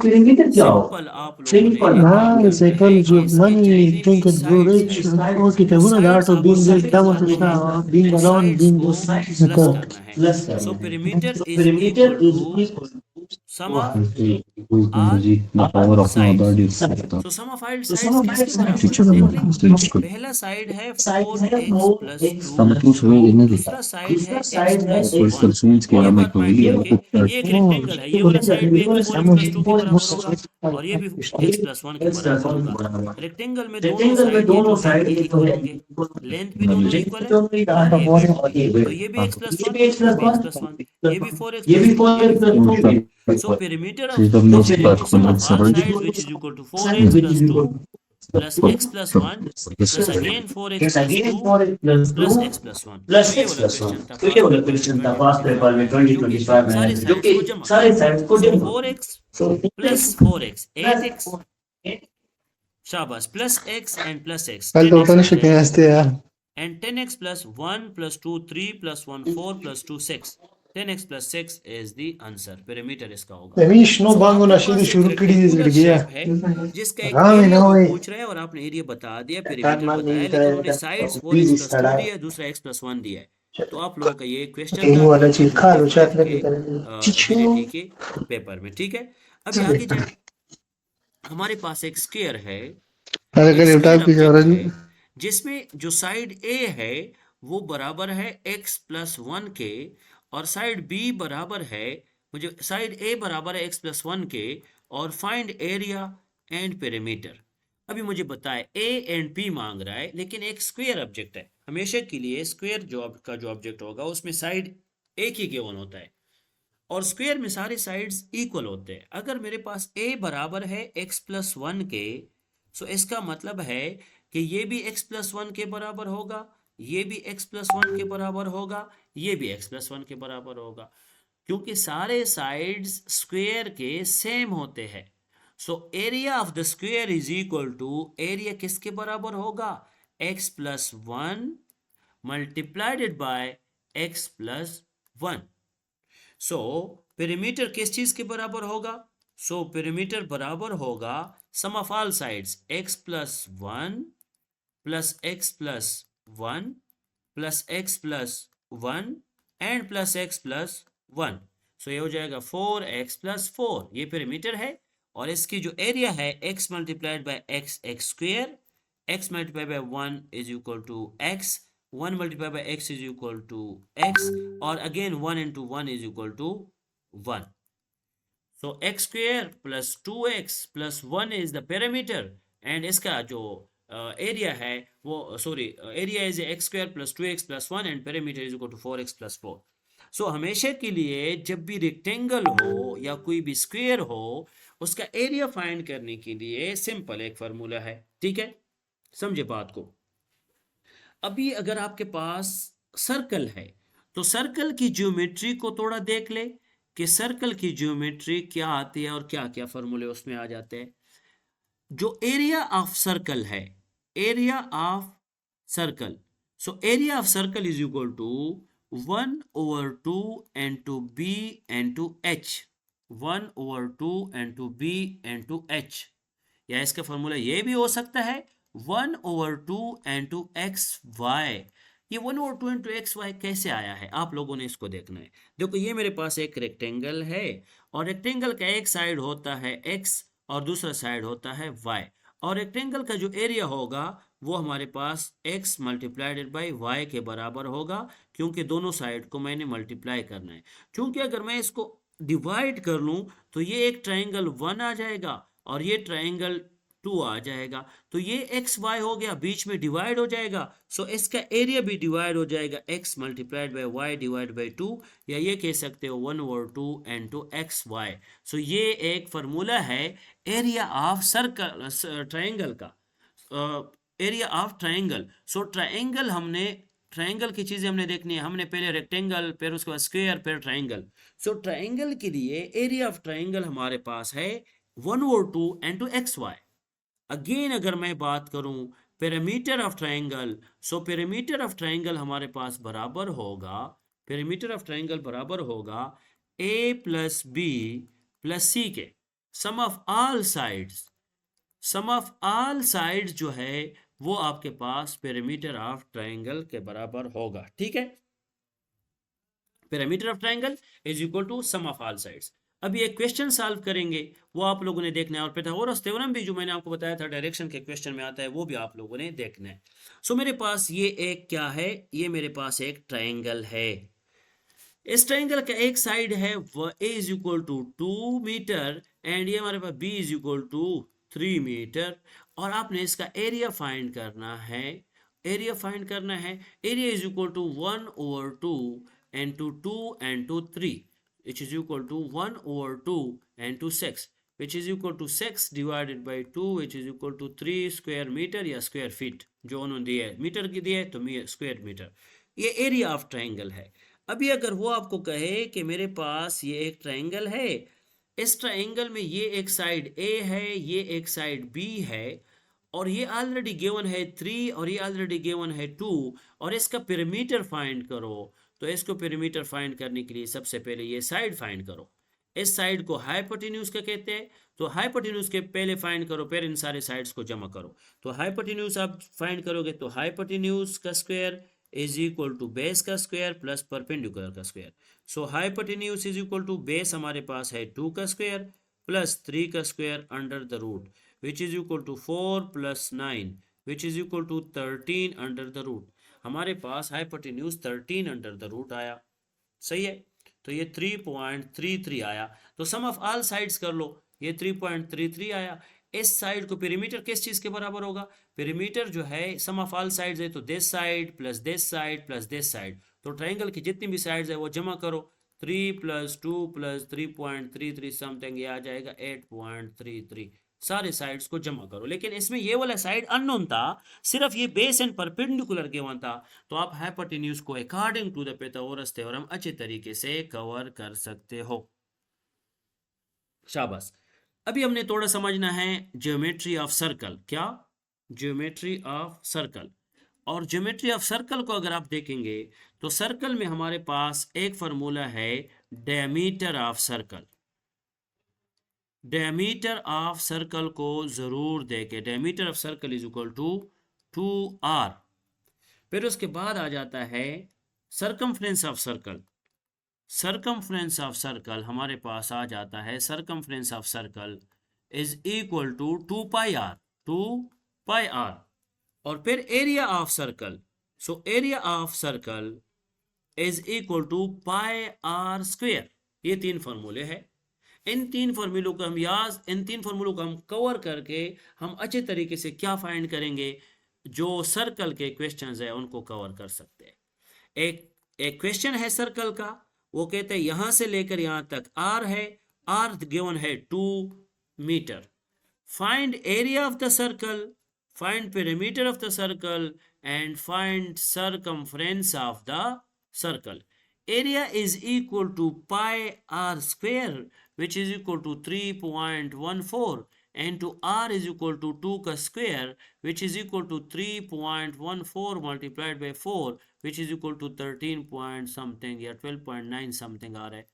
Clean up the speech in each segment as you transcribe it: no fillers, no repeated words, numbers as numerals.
perimeter क्या हो? Simple आप लोगों ने Simple. एक काम हाँ, करना है second कि job इसके money जितने भी think it grow sides rich. है Okay, वो teguna da साइड्स to आपको being this क्या damn करने to हैं, sta being in alone sides being को this प्लस okay. करना है। Plus सो करना है। Perimeter So is perimeter equal is to equal sum to of कोई आर जी इतना पावर अपना साइड्स। अथॉरिटी सकता so sum of are so some sides of my किसके sides बराबर which है are देख लें। है पहला साइड है side है 4x प्लस 4x 2, मतलब सही नहीं दिखा दूसरा साइड है दूसरा x साइड है प्लस कोई x 1। परसून के ये मैं बात माइंड में कभी रखें, ये एक रेक्टेंगल है, ये वाला साइड भी x 4x प्लस 2 के बराबर होगा और ये भी x प्लस 1 के बराबर होगा। रेक्टेंगल में दोनों रेक्टेंगल में साइड ये दोनों जो है साइड ये ये जो इक्वल है होंगे, लेंथ भी दोनों नहीं इक्वल है जो मेरी और ये बहुत विड्थ है भी। ये तो ये भी x प्लस ये 1 भी x ये plus भी x 1 प्लस 1, ये भी 4x ये प्लस भी 2 ये भी 4x plus 2। So plus perimeter of सीधा दिस मोस्ट है sum of are service sides which is equal to 4x which plus is 2 equal plus x plus 1 plus again 4x yes plus again 2 4x plus 2 plus x plus 1। plus तो ये x वाला plus 1 question था तो ये past वाला paper में question था past paper 2025 में में, जो कि 2025 सारे में जो साइड्स कि को जमा सारे करना है। साइड्स को सो जमा 4x so plus 4x plus 8x, शाबाश, plus x and plus x Well, 10x total आ shipping जाएगा has there. and 10x plus 1 plus 2 3 plus 1 4 plus 2 6, 10x plus 6 is the answer, perimeter इसका होगा। Amish no सो bango आपके na shidu पास एक shuru kidi rectangular zirgiya. Shape है जिसका एक Rami area na वो hoy. पूछ रहा है और आपने एरिया बता दिया, Kan पेरीमीटर man बताया, ni लेकिन उन्होंने ta sides 4x busy plus 2 stara. दिया है, दूसरा x प्लस 1 दिया है। तो आप लोगों का ये क्वेश्चन Tingu था wala chil kha lo 2025 chat le के Chichu. बीटीटी के पेपर में। ठीक है, अभी आगे जाए। हमारे पास एक स्क्वायर है, Kare एक kare square utak ki object है jara. जिसमें जो साइड ए है वो बराबर है x प्लस 1 के और साइड बी बराबर है, मुझे साइड ए बराबर है x प्लस 1 के और फाइंड एरिया एंड पेरीमीटर। अभी मुझे बताए ए एंड पी मांग रहा है, लेकिन एक स्क्वायर ऑब्जेक्ट है, हमेशा के लिए स्क्वायर जो ऑब्जेक्ट होगा उसमें साइड एक ही गिवन होता है और स्क्वायर में सारे साइड्स इक्वल होते हैं। अगर मेरे पास a बराबर है x प्लस 1 के, सो इसका मतलब है कि ये भी x प्लस 1 के बराबर होगा, ये भी x प्लस 1 के बराबर होगा, ये भी x प्लस 1 के बराबर होगा, क्योंकि सारे साइड्स स्क्वायर के सेम होते हैं। So area of the square is equal to, area किसके बराबर होगा, x plus 1 multiplied by x plus 1। So perimeter किस चीज के बराबर होगा, सो पेरीमीटर बराबर होगा sum of all sides x plus 1 plus x plus 1 plus x plus 1 and plus x plus 1। So ये हो जाएगा 4x प्लस 4, ये पेरीमीटर है और इसकी जो एरिया है x multiplied by x x square, x multiplied by 1 is equal to x, 1 multiplied by x is equal to x और again 1 into 1 is equal to 1. So x square plus 2x plus 1 is the perimeter and इसका जो area है वो area is x square plus 2x plus 1 and perimeter is equal to 4x plus 4. सो हमेशा के लिए जब भी रेक्टेंगल हो या कोई भी स्क्वायर हो उसका एरिया फाइंड करने के लिए सिंपल एक फार्मूला है। ठीक है, समझे बात को। अभी अगर आपके पास सर्कल है तो सर्कल की ज्योमेट्री को थोड़ा देख ले कि सर्कल की ज्योमेट्री क्या आती है और क्या क्या फॉर्मूले उसमें आ जाते हैं। जो एरिया ऑफ सर्कल है, area of circle, so area of circle is equal to 1/2 and to b and to h, 1/2 and to b and to h, या इसका फॉर्मूला ये भी हो सकता है 1/2 and to xy। ये 1/2 into xy कैसे आया है आप लोगों ने इसको देखना है। देखो ये मेरे पास एक रेक्टेंगल है और रेक्टेंगल का एक साइड होता है x और दूसरा साइड होता है y और रेक्टेंगल का जो एरिया होगा वो हमारे पास x मल्टीप्लाइडेड बाई y के बराबर होगा, क्योंकि दोनों साइड को मैंने मल्टीप्लाई करना है। क्योंकि अगर मैं इसको डिवाइड कर लूं तो ये एक ट्राइंगल 1 आ जाएगा और ये ट्राइंगल 2 आ जाएगा, तो ये एक्स वाई हो गया, बीच में डिवाइड हो जाएगा, सो इसका एरिया भी डिवाइड हो जाएगा x multiplied bye y divide by 2, या ये कह सकते हो 1/2 and to xy। सो ये एक फार्मूला है एरिया ऑफ सर्कल ट्राइंगल का, area of triangle. So triangle हमने ट्राइंगल की चीजें हमने देखनी है, हमने पहले रेक्टेंगल फिर उसके बाद स्क्वायर फिर ट्राइंगल। सो ट्राइंगल के लिए एरिया ऑफ ट्राइंगल हमारे पास है 1/2 and to xy। अगेन अगर मैं बात करूं perimeter of triangle, so perimeter of triangle हमारे पास बराबर होगा, पेरीमीटर ऑफ ट्राइंगल बराबर होगा a plus B plus C के। Sum of all sides, sum of all sides जो है वो आपके पास पेरीमीटर ऑफ ट्राइंगल के बराबर होगा, ठीक है। Perimeter of triangle is equal to sum of all sides. अभी एक क्वेश्चन सॉल्व करेंगे, वो आप लोगों ने देखना है, और पाइथागोरस थ्योरम भी जो मैंने आपको बताया था डायरेक्शन के क्वेश्चन में आता है, वो भी आप लोगों ने देखना है। सो मेरे पास ये एक क्या है, ये मेरे पास एक ट्राइंगल है। इस ट्राइंगल का एक साइड है वह a is equal to 2 metre and ये हमारे पास b is equal to 3 metre, और आपने इसका एरिया फाइंड करना है। एरिया फाइंड करना है, area is equal to 1/2 and to 2 and to 3 which is equal to 1/2 and to 6 which is equal to 6 divided by 2 which is equal to 3 square metre या square feet, जो उन्होंने दिया है metre की दिया है तो स्क्वायर मीटर। ये एरिया ऑफ ट्राइंगल है। अभी अगर वो आपको कहे कि मेरे पास ये एक ट्राइंगल है, इस ट्राइंगल में ये एक साइड A है, ये एक साइड B है, और ये ऑलरेडी गिवन है 3 और ये ऑलरेडी गिवन है 2, और इसका पेरीमीटर फाइंड करो। तो इसको पेरीमीटर फाइंड करने के लिए सबसे पहले ये साइड फाइंड करो। इस साइड को हाइपोटेन्यूज का कहते हैं, तो हाइपोटेन्यूज के पहले फाइंड करो, फिर इन सारे साइड्स को जमा करो। तो हाइपोटेन्यूज आप फाइंड करोगे तो हाइपोटेन्यूज का square is equal to base का स्क्वायर प्लस परपेंडिकुलर का square. So hypotenuse is equal to base हमारे पास है 2 का स्क्वायर प्लस 3 का square under the root which is equal to 4 plus 9 which is equal to 13 under the root. हमारे पास hypotenuse 13 under the root आया, सही है। तो ये 3.33 आया। तो सम ऑफ ऑल साइड्स कर लो, ये 3.33 आया। इस साइड को पेरीमीटर किस चीज के बराबर होगा, पेरीमीटर जो है सम ऑफ ऑल साइड्स है, तो this side plus this side plus this side. तो ट्राइंगल की जितनी भी साइड्स है वो जमा करो, 3 + 2 + 3.33 समथिंग, ये आ जाएगा 8.33। सारे साइड्स को जमा करो, लेकिन इसमें ये वाला साइड अननोन था, सिर्फ ये बेस एंड परपेंडिकुलर गिवन था। तो आप हाइपोटेन्यूज को according to the Pythagoras theorem अच्छे तरीके से कवर कर सकते हो। शाबाश। अभी हमने थोड़ा समझना है ज्योमेट्री ऑफ सर्कल। क्या? Geometry of circle. और ज्योमेट्री ऑफ सर्कल को अगर आप देखेंगे तो सर्कल में हमारे पास एक फार्मूला है diameter of circle. Diameter of circle को जरूर देखें। Diameter of circle is equal to 2r। फिर उसके बाद आ जाता है circumference of circle. Circumference of circle हमारे पास आ जाता है, circumference of circle is equal to 2πr, 2πr। और फिर area of circle, so area of circle is equal to πr²। ये 3 फॉर्मूले हैं। इन 3 फॉर्मूलों को हम इन 3 फॉर्मूलों को हम कवर करके हम अच्छे तरीके से क्या फाइंड करेंगे, जो सर्कल के क्वेश्चंस है उनको कवर कर सकते हैं। एक क्वेश्चन है सर्कल का, वो कहते हैं यहां से लेकर यहां तक r है, r गिवन है 2 metre. Find area of the circle, find perimeter of the circle and find circumference of the circle. Area is equal to πr² which is equal to 3.14 and to r is equal to 2 का square which is equal to 3.14 multiplied by 4 which is equal to 13 point something या 12.9 something आ रहा है।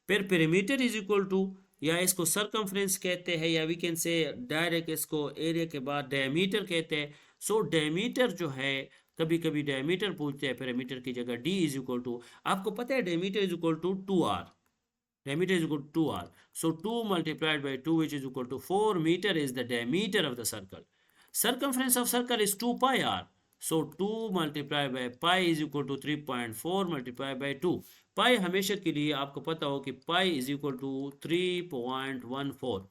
फिर perimeter is equal to, या इसको circumference कहते हैं, या वी कैन से डायरेक्ट इसको एरिया के बाद डायमीटर कहते हैं। सो डायमीटर जो है, कभी कभी डायमीटर पूछते हैं पेरीमीटर की जगह, d इज इक्वल टू, आपको पता है diameter is equal to 2r, diameter is equal to 2r। So 2 multiplied by 2 which is equal to 4 meter is the diameter of the circle. Circumference of circle is 2πr. So 2 multiplied by pi is equal to 3.4 multiplied by 2। पाई हमेशा के लिए आपको पता हो कि pi is equal to 3.14।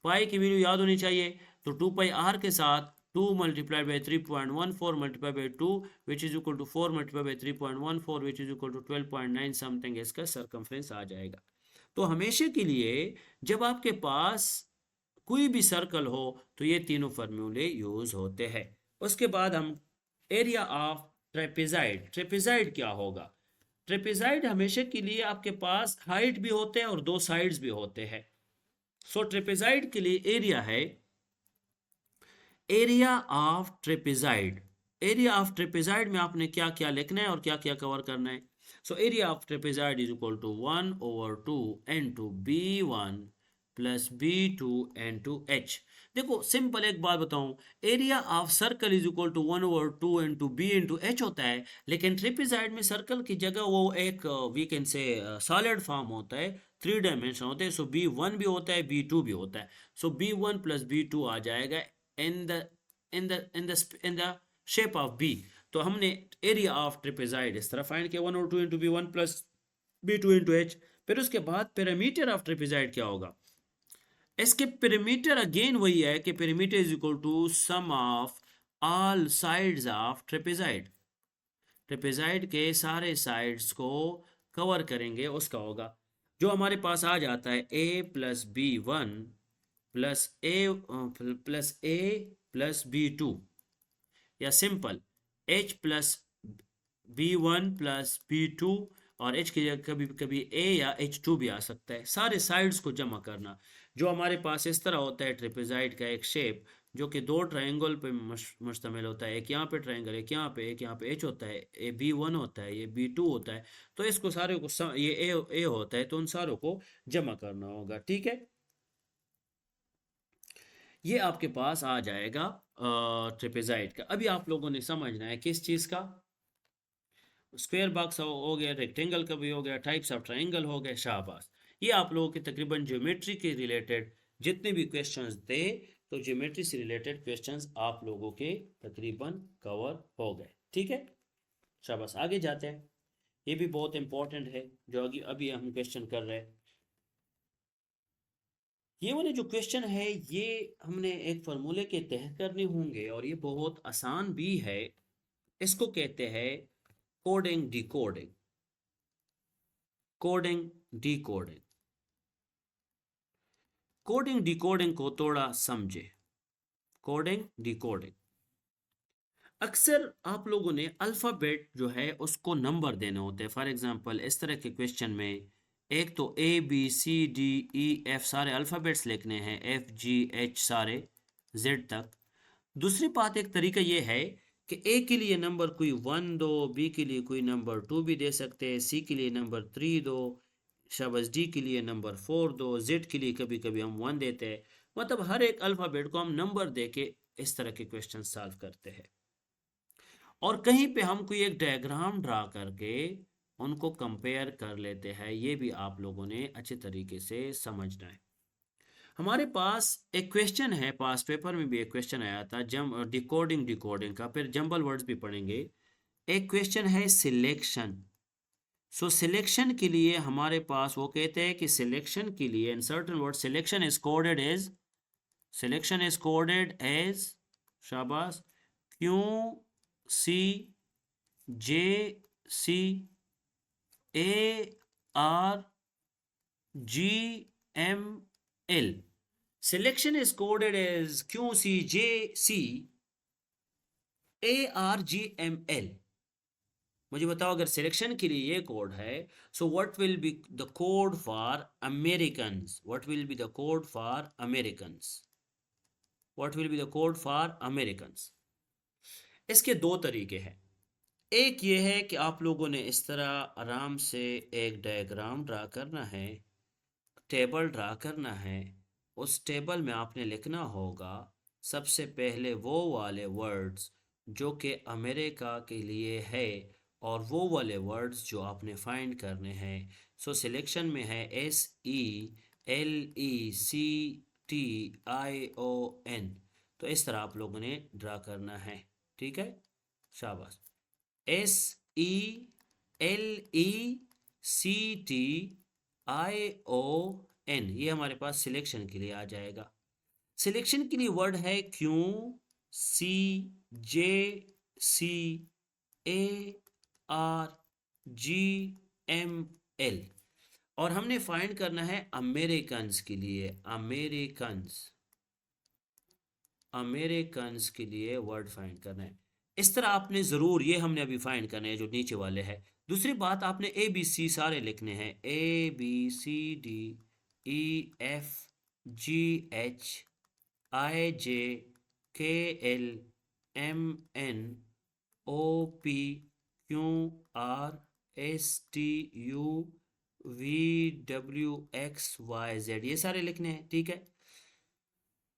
पाई की value याद होनी चाहिए। तो 2πr के साथ 2 multiplied by 3.14 multiplied by 2 which is equal to 4 multiplied by 3.14 which is equal to 12.9 something, इसका सरकमफ्रेंस आ जाएगा। तो हमेशा के लिए जब आपके पास कोई भी सर्कल हो तो ये तीनों फार्मूले यूज होते हैं। उसके बाद हम एरिया ऑफ ट्रेपेजाइड। ट्रेपेजाइड क्या होगा? ट्रेपेजाइड हमेशा के लिए आपके पास हाइट भी होते हैं और 2 साइड्स भी होते हैं। सो ट्रेपेजाइड के लिए एरिया है, एरिया ऑफ ट्रेपेजाइड। एरिया ऑफ ट्रेपेजाइड में आपने क्या क्या लिखना है और क्या क्या कवर करना है। So area of trapezoid is equal to 1/2 into b1 plus B2N2H। देखो सिंपल एक बात बताऊं, area of circle is equal to 1/2 B/H होता है, लेकिन ट्रेपेजॉइड में सर्कल की जगह वो एक we can say solid form होता है, 3 डायमेंशन होते हैं। सो B1 भी होता है, B2 भी होता है। सो B1 प्लस B2 आ जाएगा in the in the shape of B। तो हमने एरिया ऑफ ट्रेपेजॉइड इस तरह फाइंड किया, 1/2 into B1 plus B2 into H। फिर उसके बाद पेरीमीटर ऑफ ट्रेपेजॉइड क्या होगा, इसके पेरीमीटर अगेन वही है कि perimeter is equal to sum of all sides of trapezoid. Trapezoid के सारे साइड्स को कवर करेंगे, उसका होगा जो हमारे पास आ जाता है A+B1 plus A plus B2, या सिंपल H+B1+B2, और H की जगह कभी कभी A या H2 भी आ सकता है। सारे साइड्स को जमा करना, जो हमारे पास इस तरह होता है ट्रेपेजॉइड का एक शेप, जो कि दो ट्रायंगल पे मुश्तमिल होता है। एक यहाँ पे ट्रायंगल, एक यहाँ पे H होता है, ये B1 होता है, ये B2 होता है। तो इसको सारे को ये A होता है, तो उन सारों को जमा करना होगा। ठीक है, ये आपके पास आ जाएगा ट्रेपेजॉइड का। अभी आप लोगों ने समझना है किस चीज़ का, स्क्वायर बॉक्स हो गया, रेक्टेंगल का भी हो गया, टाइप्स ऑफ ट्रायंगल हो गए। शाबाश, ये आप लोगों के तकरीबन ज्योमेट्री के रिलेटेड जितने भी क्वेश्चंस थे, तो ज्योमेट्री से रिलेटेड क्वेश्चंस आप लोगों के तकरीबन कवर हो गए। ठीक है, शाबाश, आगे जाते हैं। ये भी बहुत इंपॉर्टेंट है जो अभी हम क्वेश्चन कर रहे हैं। ये वाले जो क्वेश्चन है ये हमने एक फार्मूले के तहत करने होंगे, और ये बहुत आसान भी है। इसको कहते हैं coding decoding. Coding decoding, coding decoding को थोड़ा समझे। कोडिंग डिकोडिंग, अक्सर आप लोगों ने अल्फ़ाबेट जो है उसको नंबर देने होते हैं। फॉर एग्जांपल इस तरह के क्वेश्चन में एक तो A B C D E F सारे अल्फ़ाबेट्स लिखने हैं, F G H सारे Z तक। दूसरी बात, एक तरीका ये है कि ए के लिए नंबर कोई 1 दो, बी के लिए कोई नंबर 2 भी दे सकते हैं, सी के लिए नंबर 3 दो, शाबाश, डी के लिए नंबर 4 दो, जेड के लिए कभी कभी हम 1 देते हैं। मतलब हर एक अल्फ़ाबेट को हम नंबर दे के इस तरह के क्वेश्चन सॉल्व करते हैं। और कहीं पे हम कोई एक डायग्राम ड्रा करके उनको कंपेयर कर लेते हैं। ये भी आप लोगों ने अच्छे तरीके से समझना है। हमारे पास एक क्वेश्चन है, पास पेपर में भी एक क्वेश्चन आया था डिकोडिंग डिकोडिंग का, फिर जंबल वर्ड्स भी पढ़ेंगे। एक क्वेश्चन है सिलेक्शन। सो सिलेक्शन के लिए हमारे पास वो कहते हैं कि सिलेक्शन के लिए in certain word selection is coded as शाबाश QCJCARGML। Selection is coded as QCJCARGML। मुझे बताओ, अगर सिलेक्शन के लिए ये कोड है, so what will be the code for Americans? What will be the code for Americans? What will be the code for Americans? इसके दो तरीके हैं। एक ये है कि आप लोगों ने इस तरह आराम से एक डायग्राम ड्रा करना है, टेबल ड्रा करना है। उस टेबल में आपने लिखना होगा सबसे पहले वो वाले वर्ड्स जो कि अमेरिका के लिए है, और वो वाले वर्ड्स जो आपने फाइंड करने हैं। सो सिलेक्शन में है SELECTION। तो इस तरह आप लोगों ने ड्रा करना है। ठीक है, शाबाश। SELECTION, ये हमारे पास सिलेक्शन के लिए आ जाएगा। सिलेक्शन के लिए वर्ड है QCJCARGML, और हमने फाइंड करना है अमेरिकन्स के लिए। अमेरिकन्स के लिए वर्ड फाइंड करना है। इस तरह आपने ज़रूर, ये हमने अभी फाइंड करने हैं जो नीचे वाले हैं। दूसरी बात, आपने ABC सारे लिखने हैं, ABCDEFGHIJKLMNOPQRSTUV VWXYZ ये सारे लिखने हैं, ठीक है।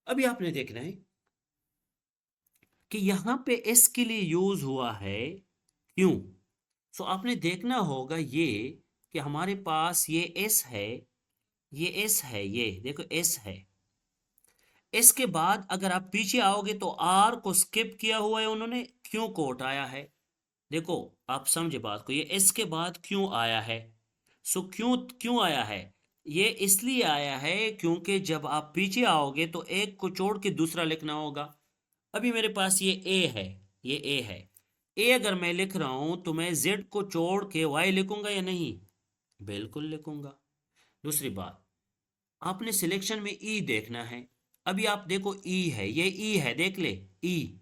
अभी आपने देखना है कि यहां पे एस के लिए यूज हुआ है क्यों। सो आपने देखना होगा ये कि हमारे पास ये एस है, ये एस है, ये देखो एस है। इसके बाद अगर आप पीछे आओगे तो आर को स्किप किया हुआ है उन्होंने, क्यों को उठाया है। देखो आप समझे बात को, ये एस के बाद क्यों आया है। सो क्यों क्यों आया है, ये इसलिए आया है क्योंकि जब आप पीछे आओगे तो एक को छोड़ के दूसरा लिखना होगा। अभी मेरे पास ये ए है, ये ए है। ए अगर मैं लिख रहा हूं तो मैं जेड को छोड़ के वाई लिखूंगा या नहीं, बिल्कुल लिखूंगा। दूसरी बात, आपने सिलेक्शन में ई देखना है। अभी आप देखो ई है, ये ई है, देख ले ई।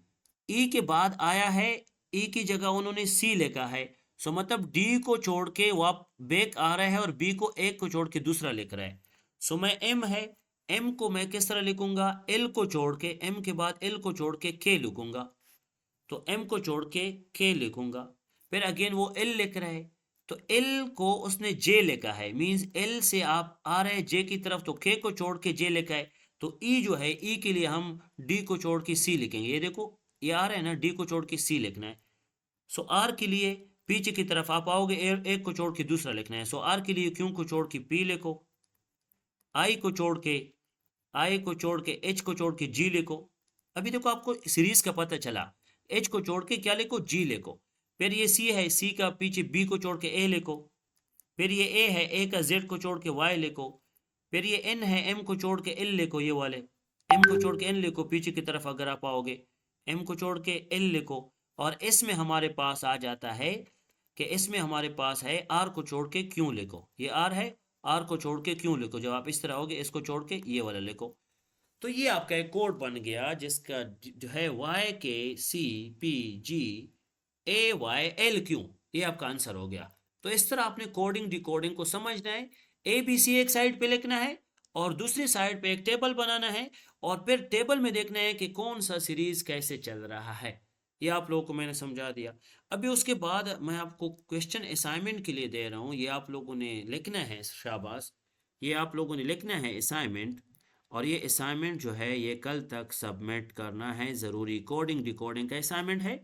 ई के बाद आया है, ई की जगह उन्होंने सी लिखा है। सो मतलब डी को छोड़ के वाप बैक आ रहा है और बी को एक को छोड़ के दूसरा लिख रहा है। सो मैं एम है, एम को मैं किस तरह लिखूंगा, एल को छोड़ के, एम के बाद एल को छोड़ के के लिखूंगा। तो एम को छोड़ के लिखूंगा। फिर अगेन वो एल लिख रहा है, तो एल को उसने जे लिखा है, मींस एल से आप आ रहे हैं जे की तरफ, तो के को छोड़ के जे लिखा है। तो ई जो है, ई के लिए हम डी को छोड़ के सी लिखेंगे। ये देखो ये आ रहा है ना, डी को छोड़ के सी लिखना है। सो आर के लिए पीछे की तरफ आप आओगे, एक को छोड़ के दूसरा लिखना है। सो आर के लिए क्यू को छोड़ के पी लिखो, आई को छोड़ के, आई को छोड़ के एच को छोड़ के जी लिखो। अभी देखो आपको सीरीज का पता चला, एच को छोड़ के क्या लिखो, जी लिखो। फिर ये सी है, सी का पीछे बी को छोड़ के ए लिखो। फिर ये ए है, ए का जेड को छोड़ के वाई लिखो। फिर ये एन है, एम को छोड़ के एल लिखो, ये वाले एम को छोड़ के एन लिखो पीछे की तरफ अगर आप आओगे, एम को छोड़ के एल लिखो। और इसमें हमारे पास आ जाता है कि इसमें हमारे पास है आर को छोड़ के क्यों लिखो, ये आर है, आर को छोड़ के क्यों लिखो। जब आप इस तरह आओगे इसको छोड़ के ये वाला लिखो। तो ये आपका एक कोड बन गया जिसका जो है वाई के सी पी जी ए वाई एल क्यू, ये आपका आंसर हो गया। तो इस तरह आपने कोडिंग डिकोडिंग को समझना है। ए बी सी एक साइड पे लिखना है और दूसरी साइड पे एक टेबल बनाना है, और फिर टेबल में देखना है कि कौन सा सीरीज कैसे चल रहा है। ये आप लोगों को मैंने समझा दिया। अभी उसके बाद मैं आपको क्वेश्चन असाइनमेंट के लिए दे रहा हूँ, ये आप लोगों ने लिखना है, शाबाश, ये आप लोगों ने लिखना है असाइनमेंट। और ये असाइनमेंट जो है ये कल तक सबमिट करना है ज़रूरी। कोडिंग डिकोडिंग का असाइनमेंट है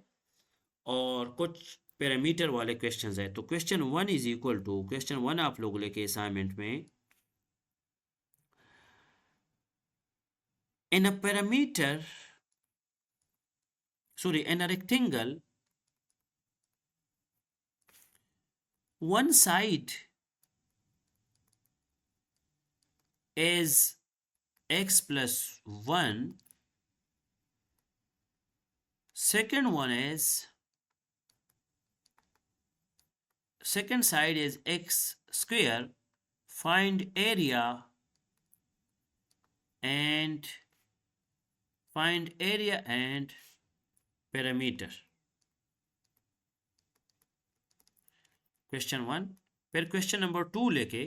और कुछ पैरामीटर वाले क्वेश्चंस है। तो question 1 is equal to, question 1 आप लोग लेके असाइनमेंट में, in a parameter, sorry, in a rectangle, one side is x plus 1, second one is, second side is x square, find area and parameter। Question 1। फिर question number 2 लेके,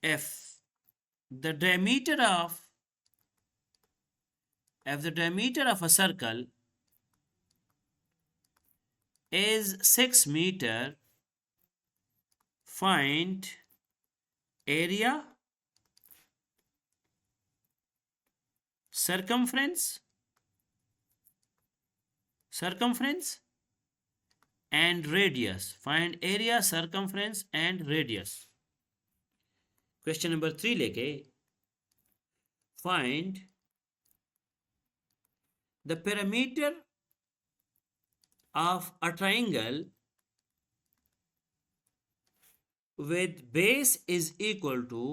if the diameter of a circle is 6 meter, find area, circumference and radius। find area, circumference and radius। Question number 3 लेके, find the perimeter of a triangle with base is equal to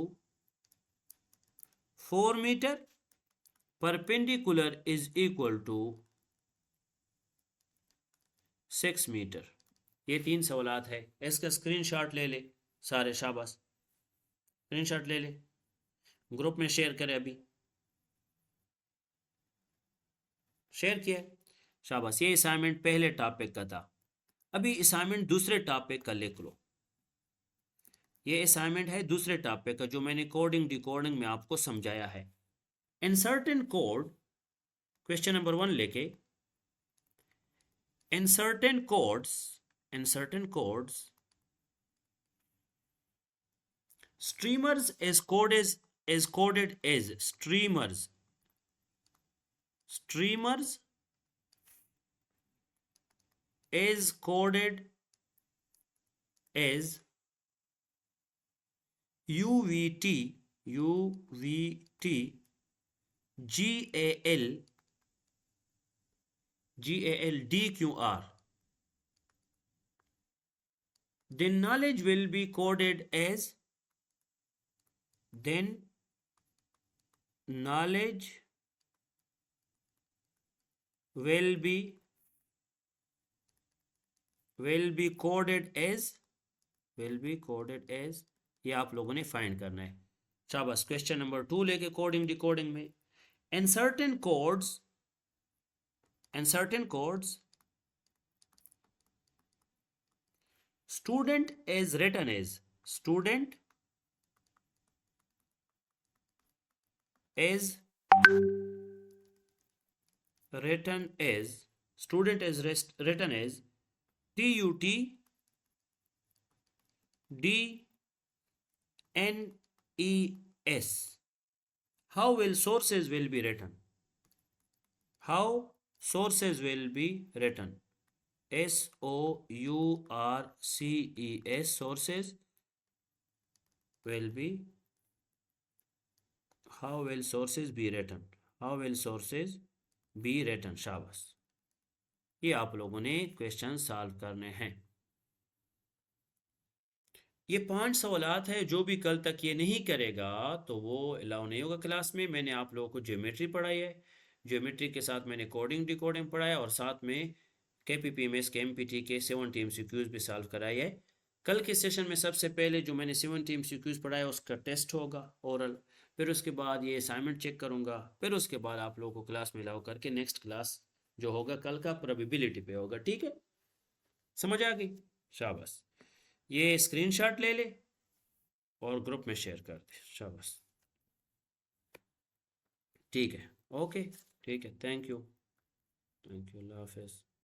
4 meter, perpendicular is equal to 6 metre. ये 3 सवालात है। इसका screenshot ले ले सारे, शाबाश, screenshot ले ले, ग्रुप में शेयर करें। अभी शेयर किया, शाबाश। ये असाइनमेंट पहले टॉपिक का था, अभी असाइनमेंट दूसरे टॉपिक का लिख लो। ये असाइनमेंट है दूसरे टॉपिक का जो मैंने कोडिंग डिकोडिंग में आपको समझाया है। इंसर्टेन कोड, क्वेश्चन नंबर 1 लेके, in certain codes Streamers is coded as streamers. Streamers is coded as UVT GAL then knowledge will be coded as knowledge will be coded as ये आप लोगों ने फाइंड करना है। शाबाश। क्वेश्चन नंबर 2 लेके coding decoding में and certain codes student is written as student is written as TUTDNES. How will sources will be written? How sources will be written? SOURCES. Sources will be. How will sources be written? How will sources be written? शाबाश। ये आप लोगों ने question solve करने हैं। ये 5 सवालात है। जो भी कल तक ये नहीं करेगा तो वो अलाउ नहीं होगा क्लास में। मैंने आप लोगों को ज्योमेट्री पढ़ाई है, ज्योमेट्री के साथ मैंने कोडिंग डिकोडिंग पढ़ाया और साथ में KPPMS के MPT के 70 MCQs भी सॉल्व कराई है। कल के सेशन में सबसे पहले जो मैंने 70 MCQs पढ़ाया उसका टेस्ट होगा ओरल, फिर उसके बाद ये असाइनमेंट चेक करूँगा, फिर उसके बाद आप लोगों को क्लास में अलाउ करके नेक्स्ट क्लास जो होगा कल का प्रोबेबिलिटी पे होगा। ठीक है, समझ आ गई? शाबाश। ये स्क्रीनशॉट ले ले और ग्रुप में शेयर कर दे। शाबाश। ठीक है, ओके, ठीक है, थैंक यू, अल्लाह हाफिज़।